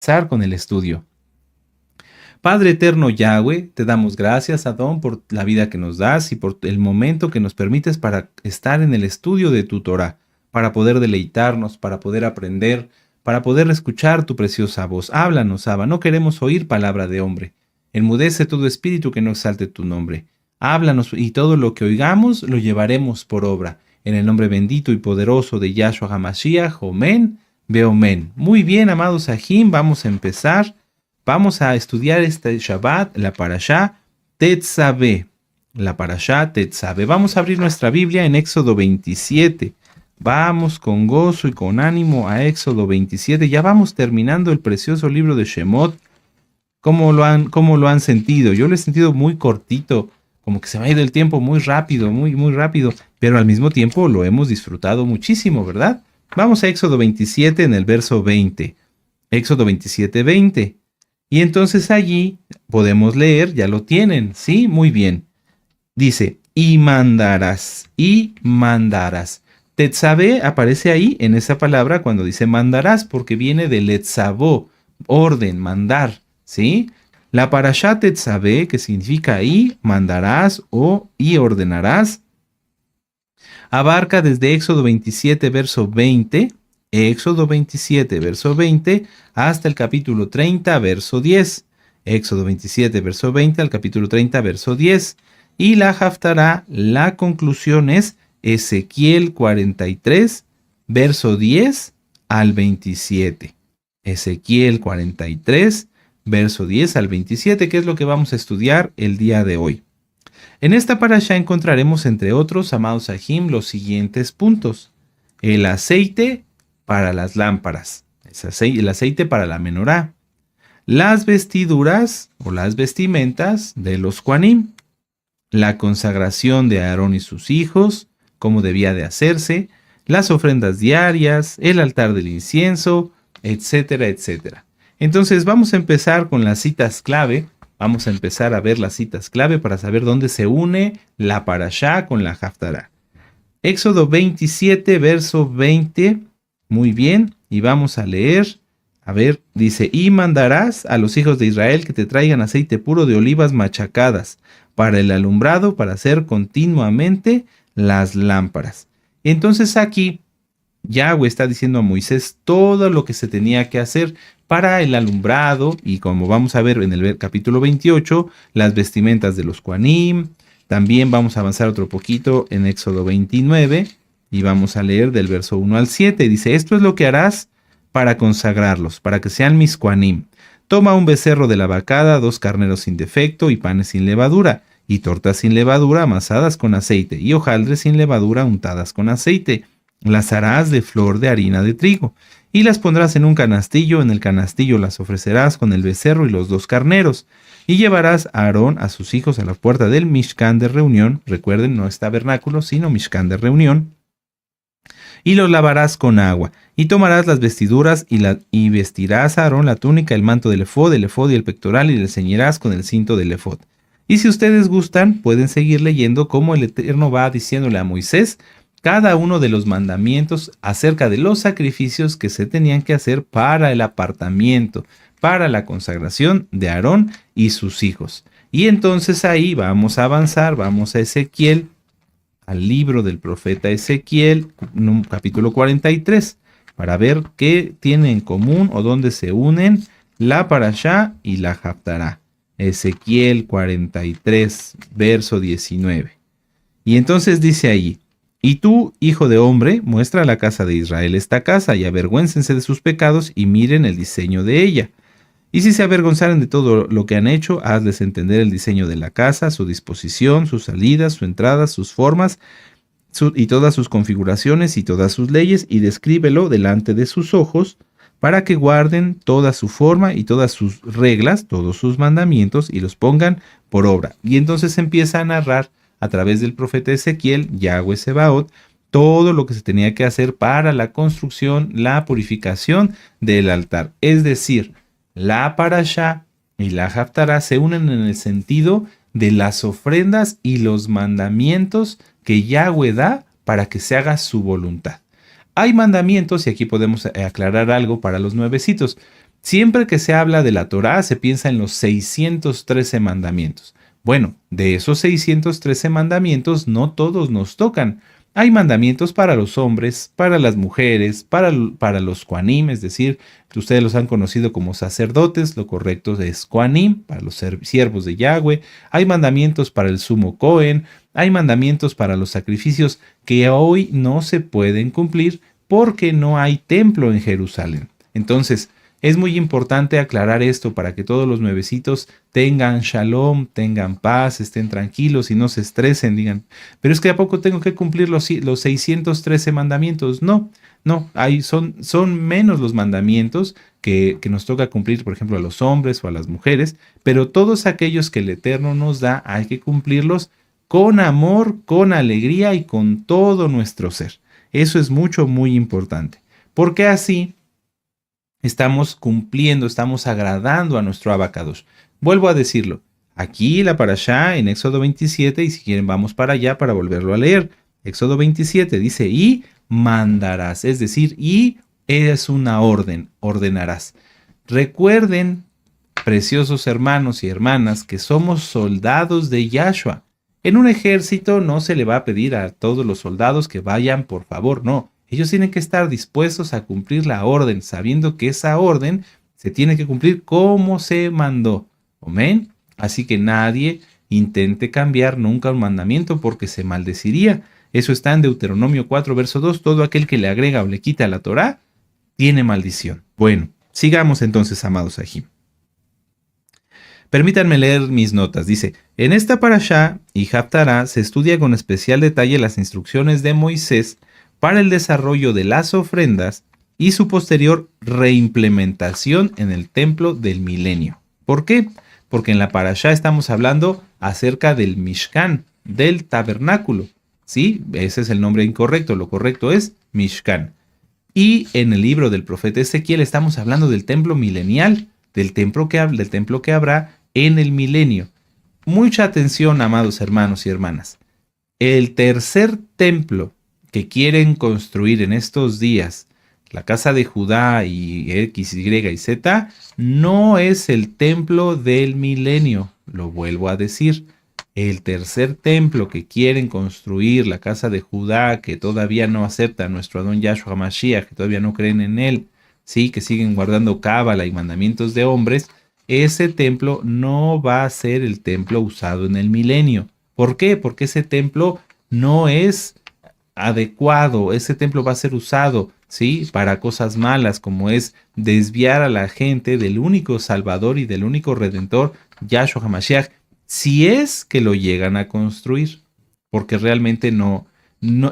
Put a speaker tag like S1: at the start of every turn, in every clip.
S1: Empezar con el estudio. Padre eterno Yahweh, te damos gracias, Adón, por la vida que nos das y por el momento que nos permites para estar en el estudio de tu Torah, para poder deleitarnos, para poder aprender, para poder escuchar tu preciosa voz. Háblanos, Abba, no queremos oír palabra de hombre. Enmudece todo espíritu que no exalte tu nombre. Háblanos y todo lo que oigamos lo llevaremos por obra. En el nombre bendito y poderoso de Yahshua HaMashiach, Omen, Beomen. Muy bien, amados Sahim, vamos a empezar. Vamos a estudiar este Shabbat, la Parashá Tetzaveh. La Parashá Tetzaveh. Vamos a abrir nuestra Biblia en Éxodo 27. Vamos con gozo y con ánimo a Éxodo 27. Ya vamos terminando el precioso libro de Shemot. ¿Cómo lo han sentido? Yo lo he sentido muy cortito, como que se me ha ido el tiempo muy rápido, muy rápido, pero al mismo tiempo lo hemos disfrutado muchísimo, ¿verdad? Vamos a Éxodo 27 en el verso 20. Éxodo 27, 20. Y entonces allí podemos leer, ya lo tienen, ¿sí? Muy bien. Dice, y mandarás, y mandarás. Tetzaveh aparece ahí en esa palabra cuando dice mandarás, porque viene de letzavó, orden, mandar, ¿sí? La parashá Tetzaveh, que significa y mandarás o y ordenarás, abarca desde Éxodo 27, verso 20, Éxodo 27, verso 20, hasta el capítulo 30, verso 10. Éxodo 27, verso 20, al capítulo 30, verso 10. Y la Haftará, la conclusión es Ezequiel 43, verso 10 al 27. Ezequiel 43, verso 10 al 27, que es lo que vamos a estudiar el día de hoy. En esta parasha encontraremos, entre otros, amados Sahim, los siguientes puntos. El aceite para las lámparas, el aceite para la menorá, las vestiduras o las vestimentas de los Kohanim, la consagración de Aarón y sus hijos, cómo debía de hacerse, las ofrendas diarias, el altar del incienso, etcétera, etcétera. Entonces vamos a empezar con las citas clave. Vamos a empezar a ver las citas clave para saber dónde se une la parashá con la Haftará. Éxodo 27, verso 20. Muy bien, y vamos a leer. A ver, dice, y mandarás a los hijos de Israel que te traigan aceite puro de olivas machacadas para el alumbrado, para hacer continuamente las lámparas. Entonces aquí Yahweh está diciendo a Moisés todo lo que se tenía que hacer para el alumbrado, y como vamos a ver en el capítulo 28, las vestimentas de los Kohanim. También vamos a avanzar otro poquito en Éxodo 29 y vamos a leer del verso 1 al 7. Dice, esto es lo que harás para consagrarlos, para que sean mis Kohanim. Toma un becerro de la vacada, 2 carneros sin defecto y panes sin levadura, y tortas sin levadura amasadas con aceite, y hojaldres sin levadura untadas con aceite. Las harás de flor de harina de trigo, y las pondrás en un canastillo. En el canastillo las ofrecerás con el becerro y los 2 carneros. Y llevarás a Aarón a sus hijos a la puerta del Mishkan de reunión. Recuerden, no es tabernáculo, sino Mishkan de reunión. Y los lavarás con agua. Y tomarás las vestiduras y vestirás a Aarón la túnica, el manto del efod y el pectoral, y le ceñirás con el cinto del efod. Y si ustedes gustan, pueden seguir leyendo cómo el Eterno va diciéndole a Moisés cada uno de los mandamientos acerca de los sacrificios que se tenían que hacer para el apartamiento, para la consagración de Aarón y sus hijos. Y entonces ahí vamos a avanzar, vamos a Ezequiel, al libro del profeta Ezequiel, capítulo 43, para ver qué tiene en común o dónde se unen la parashá y la Haftará. Ezequiel 43, verso 19. Y entonces dice allí, y tú, hijo de hombre, muestra a la casa de Israel esta casa, y avergüéncense de sus pecados, y miren el diseño de ella. Y si se avergonzaren de todo lo que han hecho, hazles entender el diseño de la casa, su disposición, sus salidas, su entrada, sus formas, y todas sus configuraciones y todas sus leyes, y descríbelo delante de sus ojos, para que guarden toda su forma y todas sus reglas, todos sus mandamientos, y los pongan por obra. Y entonces empieza a narrar a través del profeta Ezequiel, Yahweh Sebaot, todo lo que se tenía que hacer para la construcción, la purificación del altar. Es decir, la parashá y la haftará se unen en el sentido de las ofrendas y los mandamientos que Yahweh da para que se haga su voluntad. Hay mandamientos, y aquí podemos aclarar algo para los nuevecitos. Siempre que se habla de la Torá, se piensa en los 613 mandamientos. Bueno, de esos 613 mandamientos, no todos nos tocan. Hay mandamientos para los hombres, para las mujeres, para los Kohanim, es decir, que ustedes los han conocido como sacerdotes, lo correcto es Kohanim, para los siervos de Yahweh. Hay mandamientos para el sumo Cohen, hay mandamientos para los sacrificios que hoy no se pueden cumplir porque no hay templo en Jerusalén. Entonces, es muy importante aclarar esto para que todos los nuevecitos tengan shalom, tengan paz, estén tranquilos y no se estresen, digan, pero es que ¿a poco tengo que cumplir los 613 mandamientos? No, son menos los mandamientos que nos toca cumplir, por ejemplo, a los hombres o a las mujeres, pero todos aquellos que el Eterno nos da hay que cumplirlos con amor, con alegría y con todo nuestro ser. Eso es muy importante, porque así estamos cumpliendo, estamos agradando a nuestro Abacadosh. Vuelvo a decirlo, aquí la parashá en Éxodo 27, y si quieren vamos para allá para volverlo a leer. Éxodo 27 dice, y mandarás, es decir, y es una orden, ordenarás. Recuerden, preciosos hermanos y hermanas, que somos soldados de Yahshua. En un ejército no se le va a pedir a todos los soldados que vayan, por favor, no. Ellos tienen que estar dispuestos a cumplir la orden, sabiendo que esa orden se tiene que cumplir como se mandó. Amén. Así que nadie intente cambiar nunca un mandamiento porque se maldeciría. Eso está en Deuteronomio 4, verso 2. Todo aquel que le agrega o le quita la Torá tiene maldición. Bueno, sigamos entonces, amados Ajim. Permítanme leer mis notas. Dice, en esta parashá y Haftará se estudia con especial detalle las instrucciones de Moisés para el desarrollo de las ofrendas y su posterior reimplementación en el templo del milenio. ¿Por qué? Porque en la parashá estamos hablando acerca del Mishkan, del tabernáculo. ¿Sí? Ese es el nombre incorrecto, lo correcto es Mishkan. Y en el libro del profeta Ezequiel estamos hablando del templo milenial, del templo que habrá en el milenio. Mucha atención, amados hermanos y hermanas. El tercer templo que quieren construir en estos días, la casa de Judá y X, Y y Z, no es el templo del milenio. Lo vuelvo a decir. El tercer templo que quieren construir, la casa de Judá, que todavía no acepta a nuestro Adón Yahshua Mashiach, que todavía no creen en él, sí, que siguen guardando cábala y mandamientos de hombres, ese templo no va a ser el templo usado en el milenio. ¿Por qué? Porque ese templo no es adecuado, ese templo va a ser usado, ¿sí?, para cosas malas, como es desviar a la gente del único Salvador y del único Redentor, Yahshua HaMashiach, si es que lo llegan a construir, porque realmente no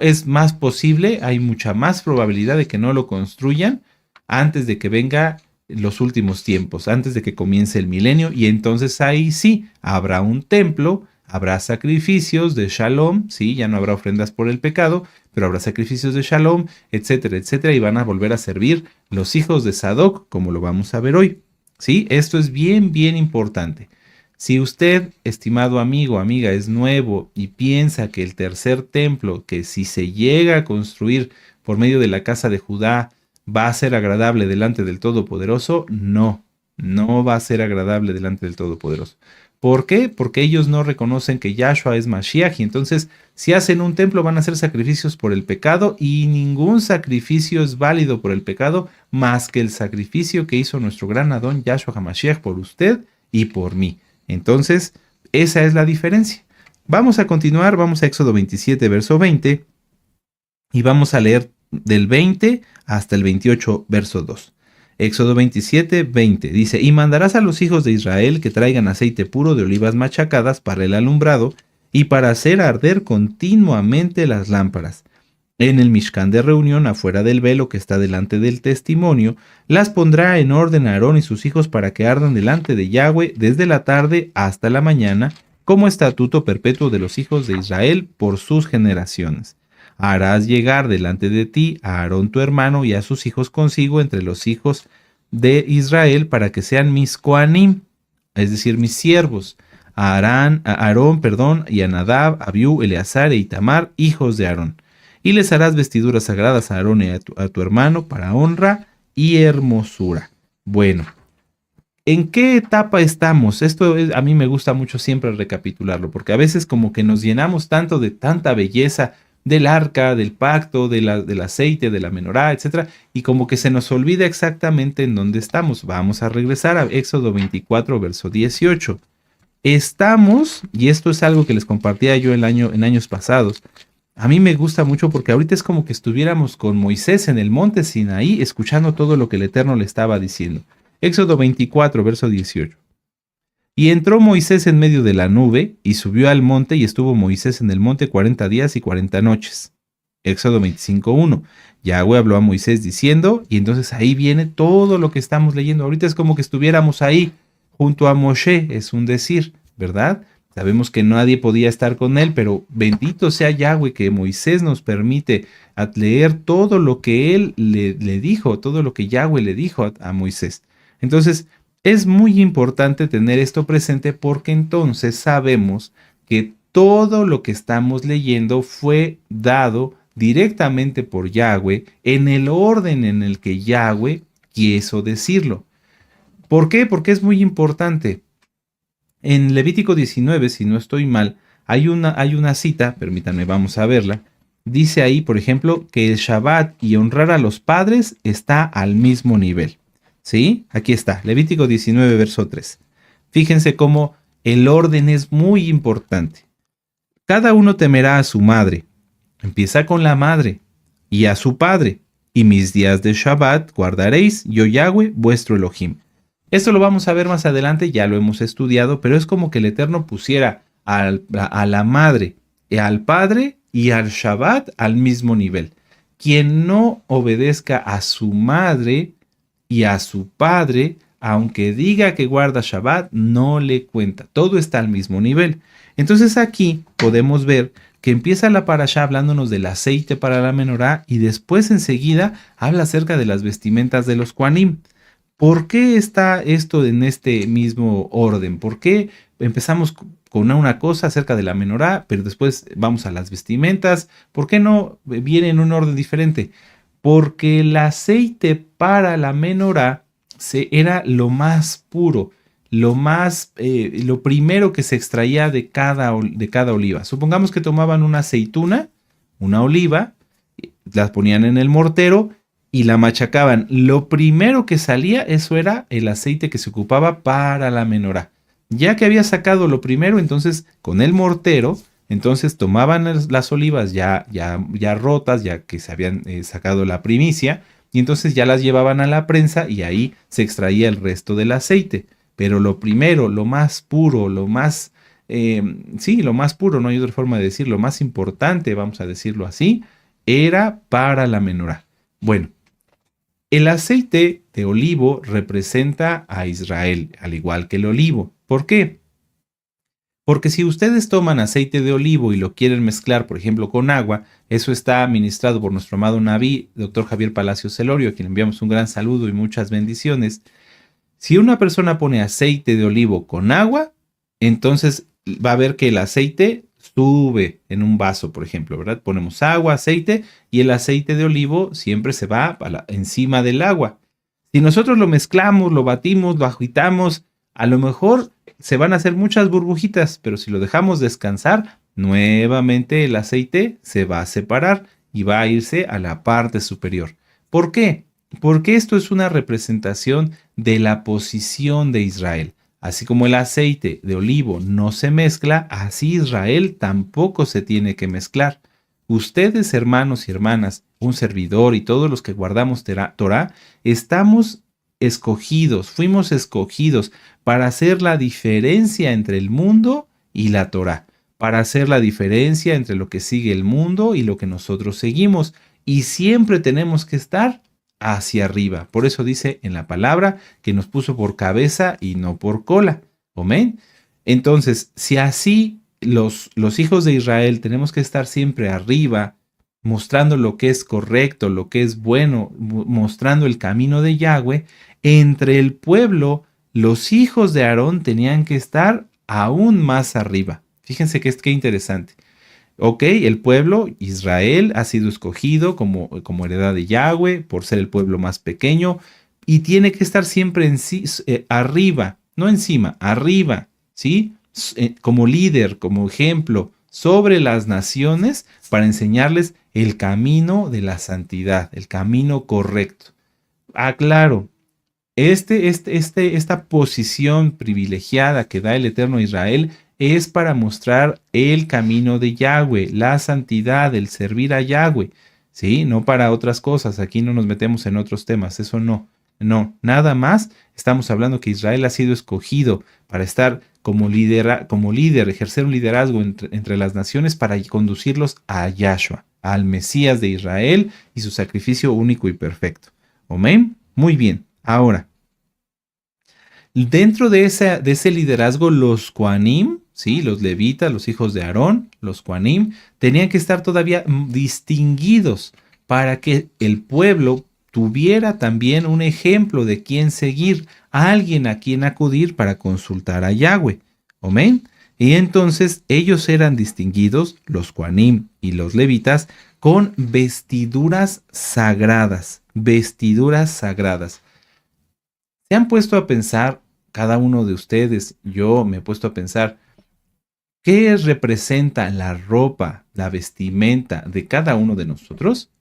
S1: es más posible, hay mucha más probabilidad de que no lo construyan antes de que venga los últimos tiempos, antes de que comience el milenio, y entonces ahí sí habrá un templo, habrá sacrificios de shalom, sí, ya no habrá ofrendas por el pecado, pero habrá sacrificios de shalom, etcétera, etcétera, y van a volver a servir los hijos de Sadoc, como lo vamos a ver hoy. Sí, esto es bien importante. Si usted, estimado amigo, amiga, es nuevo y piensa que el tercer templo, que si se llega a construir por medio de la casa de Judá, va a ser agradable delante del Todopoderoso, no va a ser agradable delante del Todopoderoso. ¿Por qué? Porque ellos no reconocen que Yahshua es Mashiach, y entonces si hacen un templo van a hacer sacrificios por el pecado, y ningún sacrificio es válido por el pecado más que el sacrificio que hizo nuestro gran Adón Yahshua HaMashiach por usted y por mí. Entonces, esa es la diferencia. Vamos a continuar, vamos a Éxodo 27, verso 20, y vamos a leer del 20 hasta el 28, verso 2. Éxodo 27, 20, dice, y mandarás a los hijos de Israel que traigan aceite puro de olivas machacadas para el alumbrado y para hacer arder continuamente las lámparas. En el Mishkan de reunión, afuera del velo que está delante del testimonio, las pondrá en orden Aarón y sus hijos para que ardan delante de Yahweh desde la tarde hasta la mañana, como estatuto perpetuo de los hijos de Israel por sus generaciones. Harás llegar delante de ti a Aarón tu hermano y a sus hijos consigo entre los hijos de Israel para que sean mis Kohanim, es decir, mis siervos, Aarón, y a Nadab, Abiú, Eleazar e Itamar, hijos de Aarón. Y les harás vestiduras sagradas a Aarón y a tu hermano para honra y hermosura. Bueno, ¿En qué etapa estamos? A mí me gusta mucho siempre recapitularlo, porque a veces como que nos llenamos tanto de tanta belleza del arca, del pacto, del aceite, de la menorá, etcétera, y como que se nos olvida exactamente en dónde estamos. Vamos a regresar a Éxodo 24, verso 18. Estamos, y esto es algo que les compartía yo en años pasados, a mí me gusta mucho porque ahorita es como que estuviéramos con Moisés en el monte Sinaí, escuchando todo lo que el Eterno le estaba diciendo. Éxodo 24, verso 18. Y entró Moisés en medio de la nube, y subió al monte, y estuvo Moisés en el monte 40 días y 40 noches. Éxodo 25:1. Yahweh habló a Moisés diciendo, y entonces ahí viene todo lo que estamos leyendo. Ahorita es como que estuviéramos ahí junto a Moshe, es un decir, ¿verdad? Sabemos que nadie podía estar con él, pero bendito sea Yahweh que Moisés nos permite leer todo lo que él le dijo, todo lo que Yahweh le dijo a Moisés. Entonces, es muy importante tener esto presente porque entonces sabemos que todo lo que estamos leyendo fue dado directamente por Yahweh en el orden en el que Yahweh quiso decirlo. ¿Por qué? Porque es muy importante. En Levítico 19, si no estoy mal, hay una cita, permítanme, vamos a verla. Dice ahí, por ejemplo, que el Shabbat y honrar a los padres está al mismo nivel. ¿Sí? Aquí está, Levítico 19, verso 3. Fíjense cómo el orden es muy importante. Cada uno temerá a su madre. Empieza con la madre y a su padre. Y mis días de Shabbat guardaréis, yo Yahweh, vuestro Elohim. Esto lo vamos a ver más adelante, ya lo hemos estudiado, pero es como que el Eterno pusiera a la madre, al padre y al Shabbat al mismo nivel. Quien no obedezca a su madre y a su padre, aunque diga que guarda Shabbat, no le cuenta. Todo está al mismo nivel. Entonces aquí podemos ver que empieza la parashá hablándonos del aceite para la menorá y después enseguida habla acerca de las vestimentas de los Kohanim. ¿Por qué está esto en este mismo orden? ¿Por qué empezamos con una cosa acerca de la menorá, pero después vamos a las vestimentas? ¿Por qué no viene en un orden diferente? Porque el aceite para la menorá era lo más puro, lo primero que se extraía de cada oliva. Supongamos que tomaban una aceituna, una oliva, las ponían en el mortero y la machacaban. Lo primero que salía, eso era el aceite que se ocupaba para la menorá. Ya que había sacado lo primero, entonces con el mortero, entonces tomaban las olivas ya rotas, ya que se habían sacado la primicia, y entonces ya las llevaban a la prensa y ahí se extraía el resto del aceite. Pero lo primero, lo más puro, lo más puro, no hay otra forma de decirlo, lo más importante, vamos a decirlo así, era para la menorá. Bueno, el aceite de olivo representa a Israel, al igual que el olivo. ¿Por qué? Porque si ustedes toman aceite de olivo y lo quieren mezclar, por ejemplo, con agua, eso está administrado por nuestro amado Naví, doctor Javier Palacio Celorio, a quien enviamos un gran saludo y muchas bendiciones. Si una persona pone aceite de olivo con agua, entonces va a ver que el aceite sube en un vaso, por ejemplo, ¿verdad? Ponemos agua, aceite, y el aceite de olivo siempre se va encima del agua. Si nosotros lo mezclamos, lo batimos, lo agitamos, a lo mejor se van a hacer muchas burbujitas, pero si lo dejamos descansar, nuevamente el aceite se va a separar y va a irse a la parte superior. ¿Por qué? Porque esto es una representación de la posición de Israel. Así como el aceite de olivo no se mezcla, así Israel tampoco se tiene que mezclar. Ustedes, hermanos y hermanas, un servidor y todos los que guardamos Torah, estamos escogidos, fuimos escogidos para hacer la diferencia entre el mundo y la Torah, para hacer la diferencia entre lo que sigue el mundo y lo que nosotros seguimos. Y siempre tenemos que estar hacia arriba. Por eso dice en la palabra que nos puso por cabeza y no por cola. Amén. Entonces, si así los hijos de Israel tenemos que estar siempre arriba, mostrando lo que es correcto, lo que es bueno, mostrando el camino de Yahweh, entre el pueblo, los hijos de Aarón tenían que estar aún más arriba. Fíjense qué interesante. Ok, el pueblo, Israel, ha sido escogido como heredad de Yahweh por ser el pueblo más pequeño. y tiene que estar siempre arriba, no encima, arriba, ¿sí? Como líder, como ejemplo, sobre las naciones para enseñarles el camino de la santidad, el camino correcto. Claro, esta posición privilegiada que da el Eterno Israel es para mostrar el camino de Yahweh, la santidad, el servir a Yahweh, ¿sí? No para otras cosas, aquí no nos metemos en otros temas, eso no, no, nada más estamos hablando que Israel ha sido escogido para estar como líder, ejercer un liderazgo entre las naciones para conducirlos a Yahshua, al Mesías de Israel y su sacrificio único y perfecto. ¿Amén? Muy bien. Ahora, dentro de ese liderazgo, los Kohanim, ¿sí? Los levitas, los hijos de Aarón, los Kohanim, tenían que estar todavía distinguidos para que el pueblo tuviera también un ejemplo de quién seguir, alguien a quien acudir para consultar a Yahweh. ¿Amén? Y entonces ellos eran distinguidos, los Kohanim y los levitas, con vestiduras sagradas, vestiduras sagradas. ¿Se han puesto a pensar, cada uno de ustedes, yo me he puesto a pensar, qué representa la ropa, la vestimenta de cada uno de nosotros?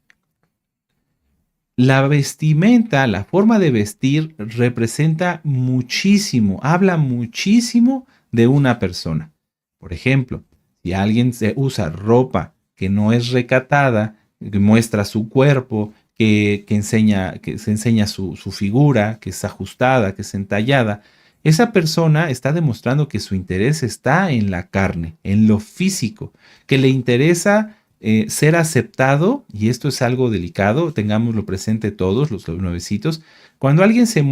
S1: La vestimenta, la forma de vestir representa muchísimo, habla muchísimo de una persona. Por ejemplo, si alguien usa ropa que no es recatada, que muestra su cuerpo, que se enseña su figura, que es ajustada, que es entallada, esa persona está demostrando que su interés está en la carne, en lo físico, que le interesa ser aceptado, y esto es algo delicado, tengámoslo presente todos los nuevecitos, cuando alguien se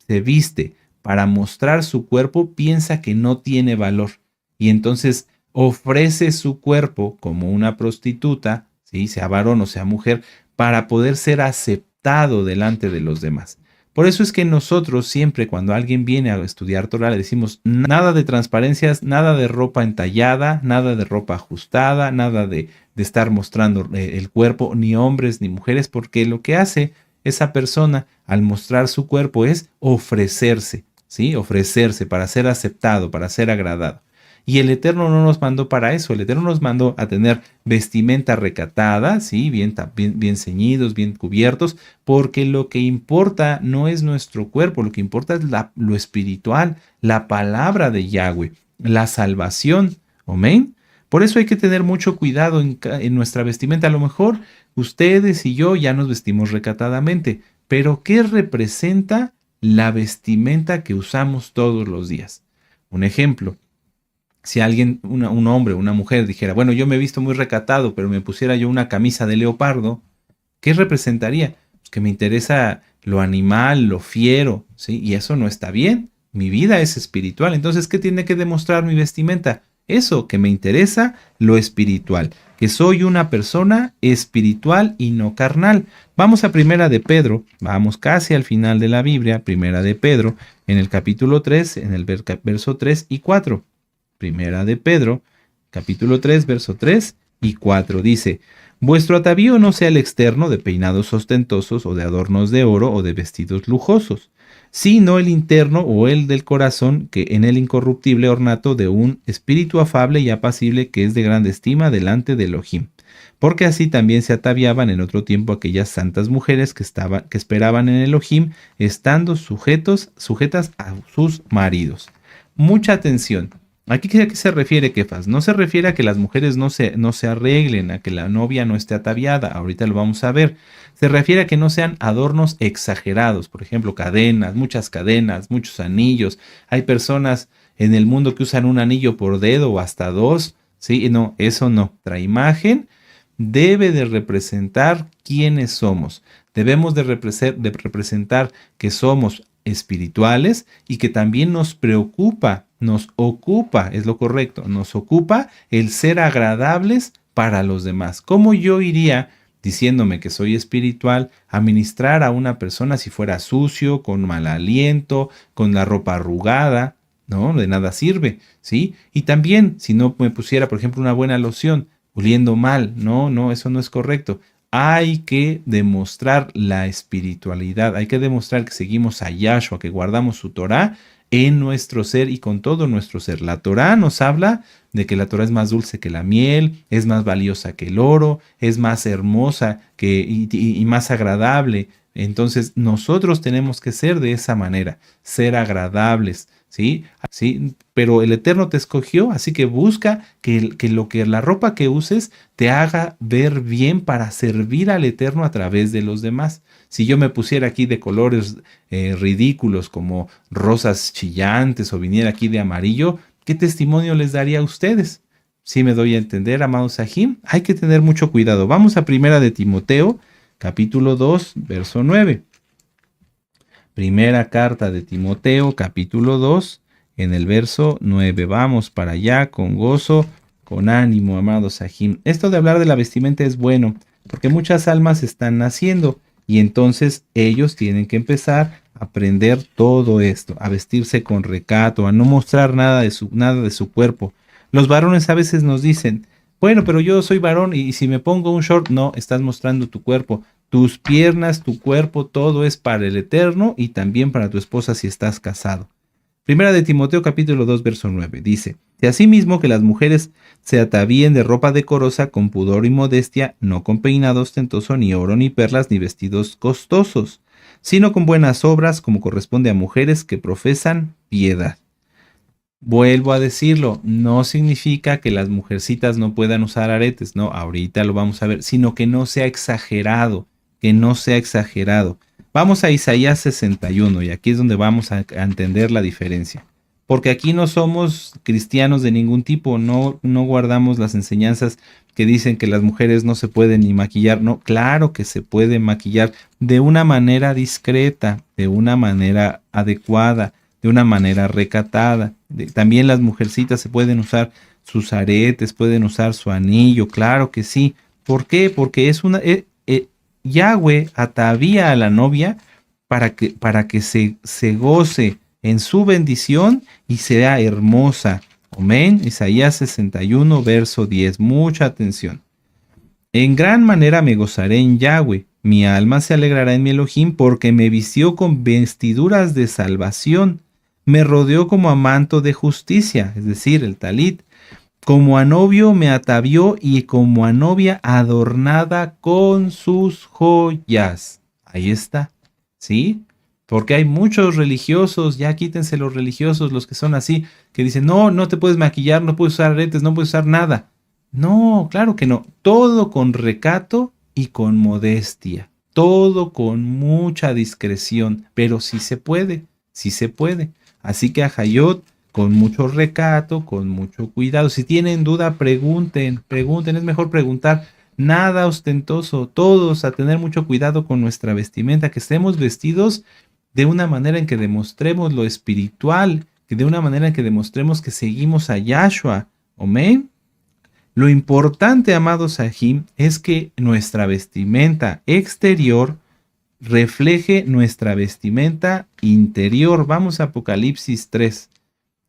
S1: viste para mostrar su cuerpo, piensa que no tiene valor, y entonces ofrece su cuerpo como una prostituta, ¿sí? Sea varón o sea mujer, para poder ser aceptado delante de los demás. Por eso es que nosotros siempre cuando alguien viene a estudiar Torah le decimos nada de transparencias, nada de ropa entallada, nada de ropa ajustada, nada de estar mostrando el cuerpo, ni hombres ni mujeres, porque lo que hace esa persona al mostrar su cuerpo es ofrecerse, ¿sí? Ofrecerse para ser aceptado, para ser agradado. Y el Eterno no nos mandó para eso, el Eterno nos mandó a tener vestimenta recatada, ¿sí? Bien ceñidos, bien cubiertos, porque lo que importa no es nuestro cuerpo, lo que importa es lo espiritual, la palabra de Yahweh, la salvación. ¿Amén? Por eso hay que tener mucho cuidado en nuestra vestimenta. A lo mejor ustedes y yo ya nos vestimos recatadamente, pero ¿qué representa la vestimenta que usamos todos los días? Un ejemplo. Si alguien, un hombre o una mujer dijera, bueno, yo me he visto muy recatado, pero me pusiera yo una camisa de leopardo, ¿qué representaría? Pues que me interesa lo animal, lo fiero, ¿sí? Y eso no está bien. Mi vida es espiritual. Entonces, ¿qué tiene que demostrar mi vestimenta? Eso, que me interesa lo espiritual, que soy una persona espiritual y no carnal. Vamos a Primera de Pedro, vamos casi al final de la Biblia, Primera de Pedro, en el capítulo 3, en el verso 3 y 4. Primera de Pedro, capítulo 3, verso 3 y 4, dice, vuestro atavío no sea el externo de peinados ostentosos o de adornos de oro o de vestidos lujosos, sino el interno o el del corazón, que en el incorruptible ornato de un espíritu afable y apacible que es de grande estima delante de Elohim. Porque así también se ataviaban en otro tiempo aquellas santas mujeres que esperaban en Elohim, estando sujetas a sus maridos. Mucha atención. Aquí a qué se refiere, Kefas. No se refiere a que las mujeres no se arreglen, a que la novia no esté ataviada, ahorita lo vamos a ver. Se refiere a que no sean adornos exagerados, por ejemplo, cadenas, muchos anillos. Hay personas en el mundo que usan un anillo por dedo o hasta dos, ¿sí? No, eso no. Nuestra imagen debe de representar quiénes somos. Debemos de representar que somos espirituales y que también nos ocupa, es lo correcto, nos ocupa el ser agradables para los demás. ¿Cómo yo iría diciéndome que soy espiritual a ministrar a una persona si fuera sucio, con mal aliento, con la ropa arrugada? No, de nada sirve, ¿sí? Y también si no me pusiera, por ejemplo, una buena loción, oliendo mal, no, eso no es correcto. hay que demostrar la espiritualidad, hay que demostrar que seguimos a Yahshua, que guardamos su Torah en nuestro ser y con todo nuestro ser. La Torah nos habla de que la Torah es más dulce que la miel, es más valiosa que el oro, es más hermosa y más agradable. Entonces nosotros tenemos que ser de esa manera, ser agradables, ¿sí? ¿Sí? Pero el Eterno te escogió, así que busca que la ropa que uses te haga ver bien para servir al Eterno a través de los demás. Si yo me pusiera aquí de colores ridículos como rosas chillantes o viniera aquí de amarillo, ¿qué testimonio les daría a ustedes? Si me doy a entender, amados Sahim, hay que tener mucho cuidado. Vamos a Primera de Timoteo, capítulo 2, verso 9. Primera carta de Timoteo, capítulo 2, en el verso 9. Vamos para allá con gozo, con ánimo, amados Sahim. Esto de hablar de la vestimenta es bueno, porque muchas almas están naciendo y entonces ellos tienen que empezar a aprender todo esto, a vestirse con recato, a no mostrar nada de su cuerpo. Los varones a veces nos dicen, bueno, pero yo soy varón y si me pongo un short, no, estás mostrando tu cuerpo. Tus piernas, tu cuerpo, todo es para el Eterno y también para tu esposa si estás casado. Primera de Timoteo capítulo 2 verso 9 dice, y asimismo que las mujeres se atavíen de ropa decorosa con pudor y modestia, no con peinado ostentoso, ni oro, ni perlas, ni vestidos costosos, sino con buenas obras como corresponde a mujeres que profesan piedad. Vuelvo a decirlo, no significa que las mujercitas no puedan usar aretes, no, ahorita lo vamos a ver, sino que no sea exagerado, que no sea exagerado. Vamos a Isaías 61 y aquí es donde vamos a entender la diferencia. Porque aquí no somos cristianos de ningún tipo, no guardamos las enseñanzas que dicen que las mujeres no se pueden ni maquillar. No, claro que se puede maquillar de una manera discreta, de una manera adecuada, de una manera recatada. También las mujercitas se pueden usar sus aretes, pueden usar su anillo, claro que sí. ¿Por qué? Porque es Yahweh atavía a la novia para que se goce en su bendición y sea hermosa. Amén. Isaías 61, verso 10. Mucha atención. En gran manera me gozaré en Yahweh. Mi alma se alegrará en mi Elohim porque me vistió con vestiduras de salvación. Me rodeó como a manto de justicia, es decir, el talit. Como a novio me atavió y como a novia adornada con sus joyas. Ahí está, ¿sí? Porque hay muchos religiosos, ya quítense los religiosos, los que son así, que dicen, no, no te puedes maquillar, no puedes usar aretes, no puedes usar nada. No, claro que no. Todo con recato y con modestia. Todo con mucha discreción, pero sí se puede, sí se puede. Así que a Hayot, con mucho recato, con mucho cuidado. Si tienen duda, pregunten, es mejor preguntar. Nada ostentoso, todos a tener mucho cuidado con nuestra vestimenta, que estemos vestidos de una manera en que demostremos lo espiritual, que de una manera en que demostremos que seguimos a Yahshua. Amén. Lo importante, amados Sahim, es que nuestra vestimenta exterior refleje nuestra vestimenta interior. Vamos a Apocalipsis 3.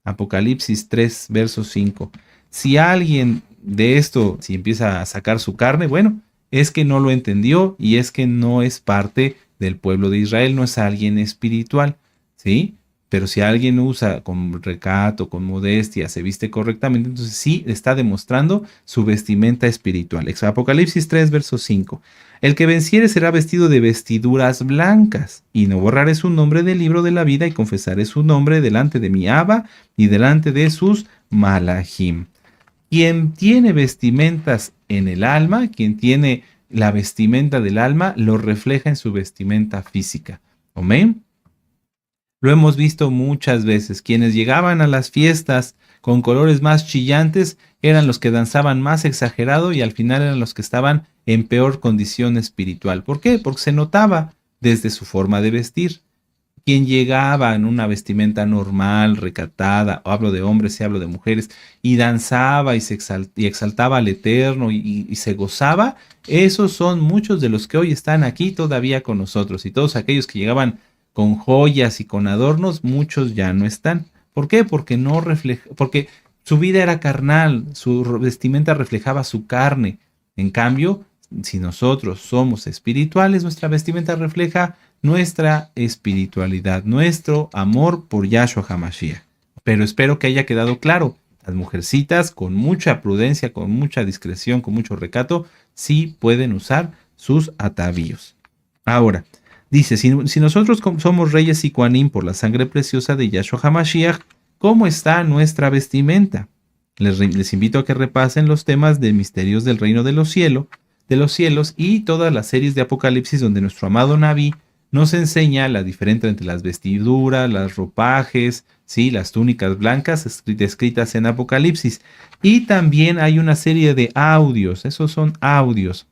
S1: Apocalipsis 3, verso 5. Si alguien de esto, si empieza a sacar su carne, bueno, es que no lo entendió y es que no es parte del pueblo de Israel, no es alguien espiritual, ¿sí? Pero si alguien usa con recato, con modestia, se viste correctamente, entonces sí está demostrando su vestimenta espiritual. Apocalipsis 3, verso 5. El que venciere será vestido de vestiduras blancas, y no borraré su nombre del libro de la vida, y confesaré su nombre delante de mi Abba y delante de sus malachim. Quien tiene vestimentas en el alma, quien tiene la vestimenta del alma, lo refleja en su vestimenta física. Amén. Lo hemos visto muchas veces. Quienes llegaban a las fiestas con colores más chillantes eran los que danzaban más exagerado y al final eran los que estaban en peor condición espiritual. ¿Por qué? Porque se notaba desde su forma de vestir. Quien llegaba en una vestimenta normal, recatada, hablo de hombres y hablo de mujeres, y danzaba y exaltaba al Eterno y se gozaba, esos son muchos de los que hoy están aquí todavía con nosotros. Y todos aquellos que llegaban con joyas y con adornos, muchos ya no están. ¿Por qué? Porque su vida era carnal, su vestimenta reflejaba su carne. En cambio, si nosotros somos espirituales, nuestra vestimenta refleja nuestra espiritualidad, nuestro amor por Yahshua HaMashiach. Pero espero que haya quedado claro. Las mujercitas, con mucha prudencia, con mucha discreción, con mucho recato, sí pueden usar sus atavíos. Ahora, dice, si nosotros somos reyes y Kohanim por la sangre preciosa de Yahshua HaMashiach, ¿cómo está nuestra vestimenta? Les invito a que repasen los temas de misterios del reino de los cielos y todas las series de Apocalipsis donde nuestro amado Naví nos enseña la diferencia entre las vestiduras, los ropajes, ¿sí? Las túnicas blancas escritas en Apocalipsis. Y también hay una serie de audios, esos son audios.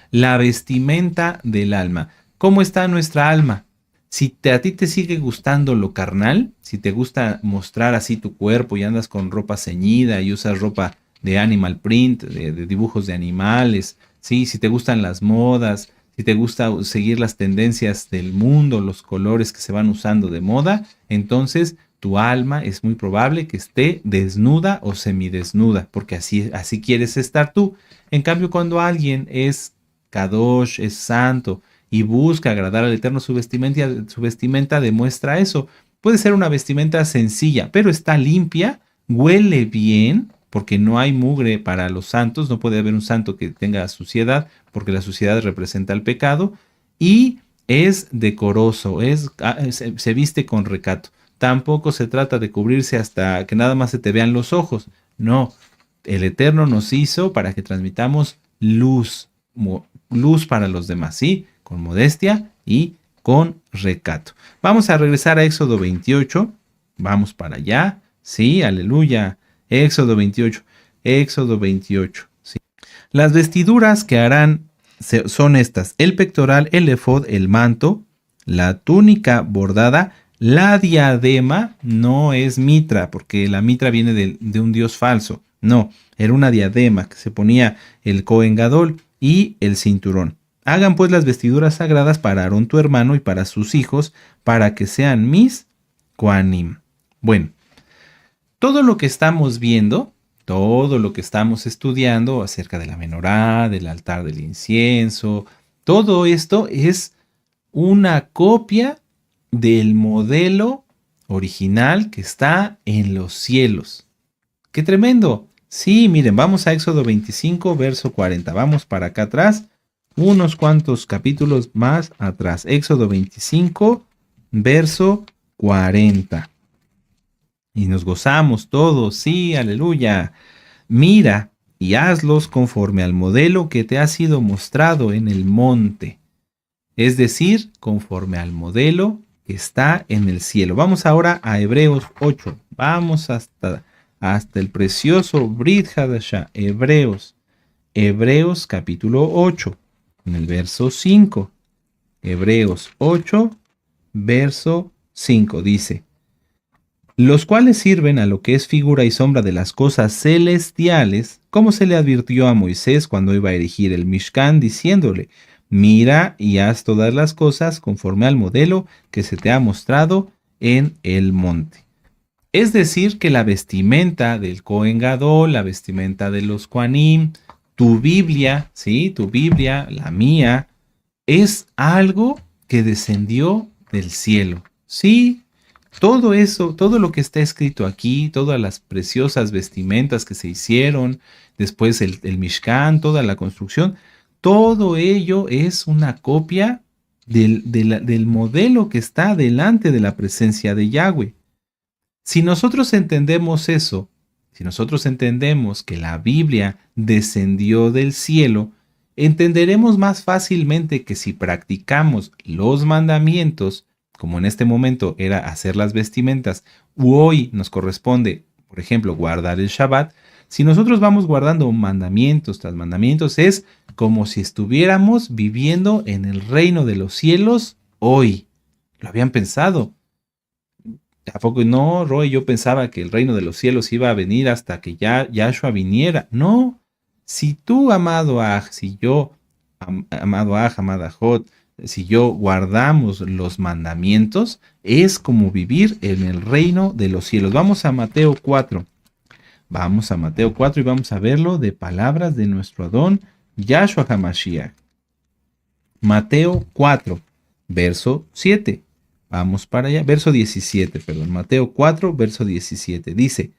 S1: La vestimenta del alma. ¿Cómo está nuestra alma? Si a ti te sigue gustando lo carnal, si te gusta mostrar así tu cuerpo y andas con ropa ceñida y usas ropa de animal print, de dibujos de animales, ¿sí? Si te gustan las modas, si te gusta seguir las tendencias del mundo, los colores que se van usando de moda, entonces tu alma es muy probable que esté desnuda o semidesnuda, porque así quieres estar tú. En cambio, cuando alguien es kadosh, es santo, y busca agradar al Eterno, su vestimenta demuestra eso. Puede ser una vestimenta sencilla, pero está limpia, huele bien, porque no hay mugre para los santos, no puede haber un santo que tenga suciedad, porque la suciedad representa el pecado, y es decoroso, se viste con recato. Tampoco se trata de cubrirse hasta que nada más se te vean los ojos. No, el Eterno nos hizo para que transmitamos luz para los demás, ¿sí? Con modestia y con recato. Vamos a regresar a Éxodo 28. Vamos para allá. Sí, aleluya. Éxodo 28. Éxodo 28. Sí. Las vestiduras que harán son estas: el pectoral, el efod, el manto, la túnica bordada, la diadema. No es mitra, porque la mitra viene de un dios falso. No, era una diadema que se ponía el Cohen Gadol y el cinturón. Hagan pues las vestiduras sagradas para Aarón tu hermano y para sus hijos, para que sean mis Kohanim. Bueno, todo lo que estamos viendo, todo lo que estamos estudiando acerca de la menorá, del altar del incienso, todo esto es una copia del modelo original que está en los cielos. ¡Qué tremendo! Sí, miren, vamos a Éxodo 25, verso 40. Vamos para acá atrás, unos cuantos capítulos más atrás. Éxodo 25, verso 40. Y nos gozamos todos, sí, aleluya. Mira y hazlos conforme al modelo que te ha sido mostrado en el monte. Es decir, conforme al modelo que está en el cielo. Vamos ahora a Hebreos 8. Vamos hasta el precioso Brit Hadashah. Hebreos capítulo 8, en el verso 5. Hebreos 8, verso 5 dice: los cuales sirven a lo que es figura y sombra de las cosas celestiales, como se le advirtió a Moisés cuando iba a erigir el Mishkan, diciéndole: mira y haz todas las cosas conforme al modelo que se te ha mostrado en el monte. Es decir, que la vestimenta del Cohen Gadol, la vestimenta de los Kohanim, tu Biblia, ¿sí? Tu Biblia, la mía, es algo que descendió del cielo. Sí, todo eso, todo lo que está escrito aquí, todas las preciosas vestimentas que se hicieron, después el Mishkan, toda la construcción, todo ello es una copia del modelo que está delante de la presencia de Yahweh. Si nosotros entendemos eso, si nosotros entendemos que la Biblia descendió del cielo, entenderemos más fácilmente que si practicamos los mandamientos, como en este momento era hacer las vestimentas, u hoy nos corresponde, por ejemplo, guardar el Shabbat, si nosotros vamos guardando mandamientos tras mandamientos, es como si estuviéramos viviendo en el reino de los cielos hoy. ¿Lo habían pensado? ¿A poco no, Roy? Yo pensaba que el reino de los cielos iba a venir hasta que ya Yahshua viniera. No. Si tú, amado Aj, si yo, amado Aj, amada Jot, si yo guardamos los mandamientos, es como vivir en el reino de los cielos. Vamos a Mateo 4. Vamos a Mateo 4 y vamos a verlo de palabras de nuestro Adón Yahshua HaMashiach. Mateo 4, verso 7. Vamos para allá. Verso 17, perdón. Mateo 4, verso 17. Dice: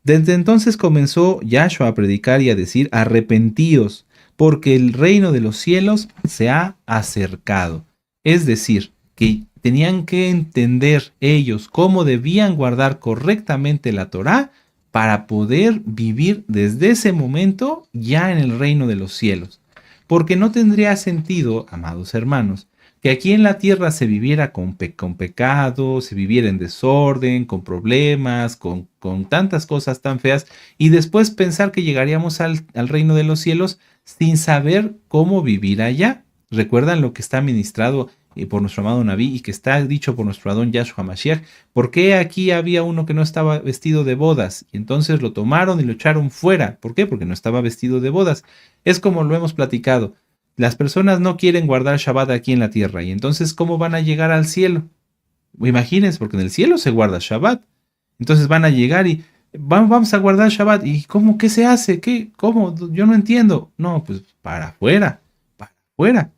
S1: desde entonces comenzó Yahshua a predicar y a decir: arrepentíos, porque el reino de los cielos se ha acercado. Es decir, que tenían que entender ellos cómo debían guardar correctamente la Torá para poder vivir desde ese momento ya en el reino de los cielos. Porque no tendría sentido, amados hermanos, que aquí en la tierra se viviera con pecado, se viviera en desorden, con problemas, con tantas cosas tan feas, y después pensar que llegaríamos al reino de los cielos sin saber cómo vivir allá. ¿Recuerdan lo que está ministrado por nuestro amado Naví y que está dicho por nuestro Adón Yahshua Mashiach? ¿Por qué aquí había uno que no estaba vestido de bodas? Y entonces lo tomaron y lo echaron fuera. ¿Por qué? Porque no estaba vestido de bodas. Es como lo hemos platicado. Las personas no quieren guardar Shabbat aquí en la tierra. Y entonces, ¿cómo van a llegar al cielo? Imagínense, porque en el cielo se guarda Shabbat. Entonces van a llegar y vamos a guardar Shabbat. ¿Y cómo? ¿Qué se hace? ¿Qué? ¿Cómo? Yo no entiendo. No, pues para afuera, para afuera.